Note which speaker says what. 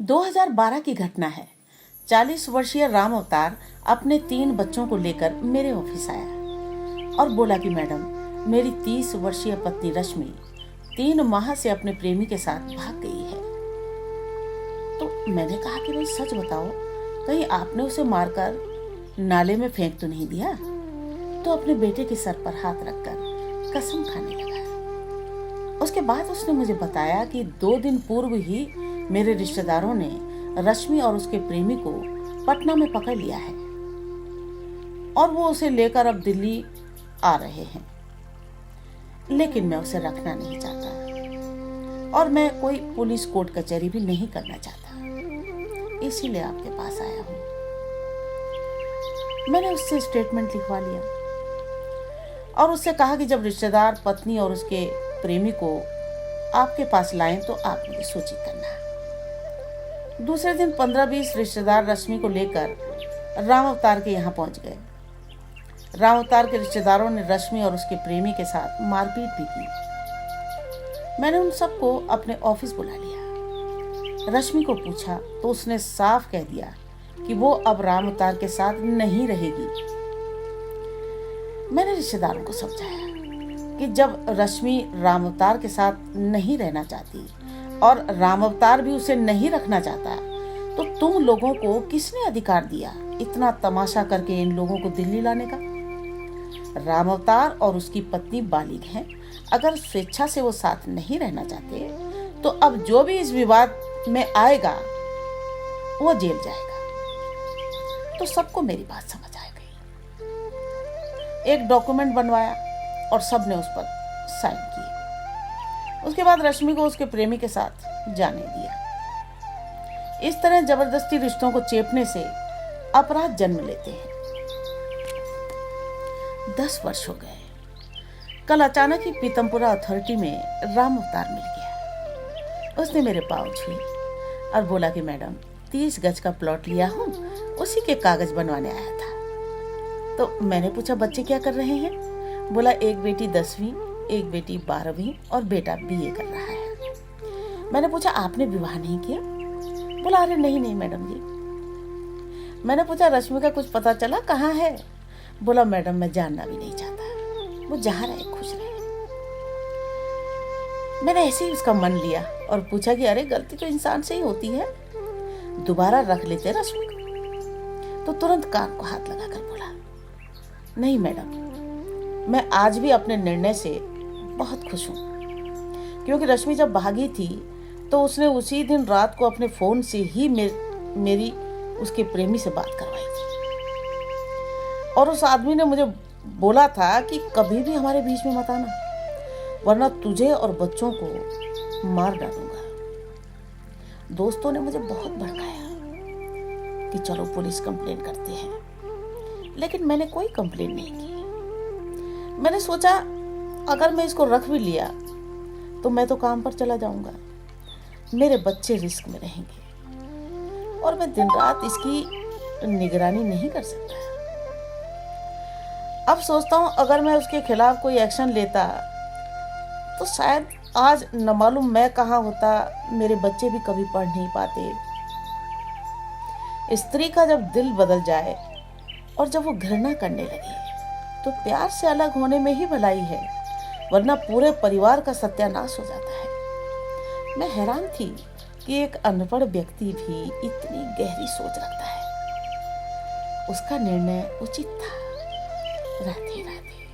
Speaker 1: 2012 की घटना है। 40 वर्षीय राम अवतार अपने 3 बच्चों को लेकर मेरे ऑफिस आया और बोला कि मैडम, मेरी 30 वर्षीय पत्नी रश्मि 3 माह से अपने प्रेमी के साथ भाग गई है। तो मैंने कहा कि भाई सच बताओ, कहीं आपने उसे मारकर नाले में फेंक तो नहीं दिया? तो अपने बेटे के सर पर हाथ रखकर कसम खाने लगा। उसके बाद उसने मुझे बताया कि 2 दिन पूर्व ही मेरे रिश्तेदारों ने रश्मि और उसके प्रेमी को पटना में पकड़ लिया है और वो उसे लेकर अब दिल्ली आ रहे हैं। लेकिन मैं उसे रखना नहीं चाहता और मैं कोई पुलिस कोर्ट कचहरी भी नहीं करना चाहता, इसीलिए आपके पास आया हूं। मैंने उससे स्टेटमेंट लिखवा लिया और उससे कहा कि जब रिश्तेदार पत्नी और उसके प्रेमी को आपके पास लाएं तो आप मुझे सूचित करना। दूसरे दिन 15-20 रिश्तेदार रश्मि को लेकर राम अवतार के यहाँ पहुंच गए। राम अवतार के रिश्तेदारों ने रश्मि और उसके प्रेमी के साथ मारपीट भी की। मैंने उन सबको अपने ऑफिस बुला लिया। रश्मि को पूछा तो उसने साफ कह दिया कि वो अब राम अवतार के साथ नहीं रहेगी। मैंने रिश्तेदारों को समझाया कि जब रश्मि राम अवतार के साथ नहीं रहना चाहती और राम अवतार भी उसे नहीं रखना चाहता, तो तुम लोगों को किसने अधिकार दिया इतना तमाशा करके इन लोगों को दिल्ली लाने का? राम अवतार और उसकी पत्नी बालिग हैं। अगर स्वेच्छा से वो साथ नहीं रहना चाहते तो अब जो भी इस विवाद में आएगा वो जेल जाएगा। तो सबको मेरी बात समझ आ गई। एक डॉक्यूमेंट बनवाया और सबने उस पर साइन किए। उसके बाद रश्मि को उसके प्रेमी के साथ जाने दिया। इस तरह जबरदस्ती रिश्तों को चेपने से अपराध जन्म लेते हैं। 10 वर्ष हो गए। कल अचानक ही पीतमपुरा अथॉरिटी में राम अवतार मिल गया। उसने मेरे पाँव छुए और बोला कि मैडम, 30 गज का प्लॉट लिया हूँ, उसी के कागज बनवाने आया था। तो मैंने पूछा बच्चे क्या कर रहे हैं? बोला एक बेटी 10वीं, एक बेटी 12वीं और बेटा BA कर रहा है। मैंने पूछा आपने विवाह नहीं किया? बोला अरे नहीं मैडम जी। मैंने पूछा रश्मि का कुछ पता चला, कहाँ है? बोला मैडम मैं जानना भी नहीं चाहता, वो जहाँ रहे खुश रहे। मैंने ऐसे ही उसका मन लिया और पूछा कि अरे गलती तो इंसान से ही होती है, दोबारा रख लेते रश्मि को। तो तुरंत कान को हाथ लगाकर बोला नहीं मैडम, मैं आज भी अपने निर्णय से बहुत खुश हूँ, क्योंकि रश्मि जब भागी थी तो उसने उसी दिन रात को अपने फोन से ही मेरी उसके प्रेमी से बात करवाई थी और उस आदमी ने मुझे बोला था कि कभी भी हमारे बीच में मत आना, वरना तुझे और बच्चों को मार डालूंगा। दोस्तों ने मुझे बहुत भड़काया कि चलो पुलिस कंप्लेन करते हैं, लेकिन मैंने कोई कंप्लेन नहीं की। मैंने सोचा अगर मैं इसको रख भी लिया तो मैं तो काम पर चला जाऊंगा, मेरे बच्चे रिस्क में रहेंगे और मैं दिन रात इसकी निगरानी नहीं कर सकता। अब सोचता हूं अगर मैं उसके खिलाफ कोई एक्शन लेता तो शायद आज न मालूम मैं कहाँ होता, मेरे बच्चे भी कभी पढ़ नहीं पाते। स्त्री का जब दिल बदल जाए और जब वो घृणा करने लगे तो प्यार से अलग होने में ही भलाई है, वरना पूरे परिवार का सत्यानाश हो जाता है। मैं हैरान थी कि एक अनपढ़ व्यक्ति भी इतनी गहरी सोच रखता है। उसका निर्णय उचित था। राधे राधे।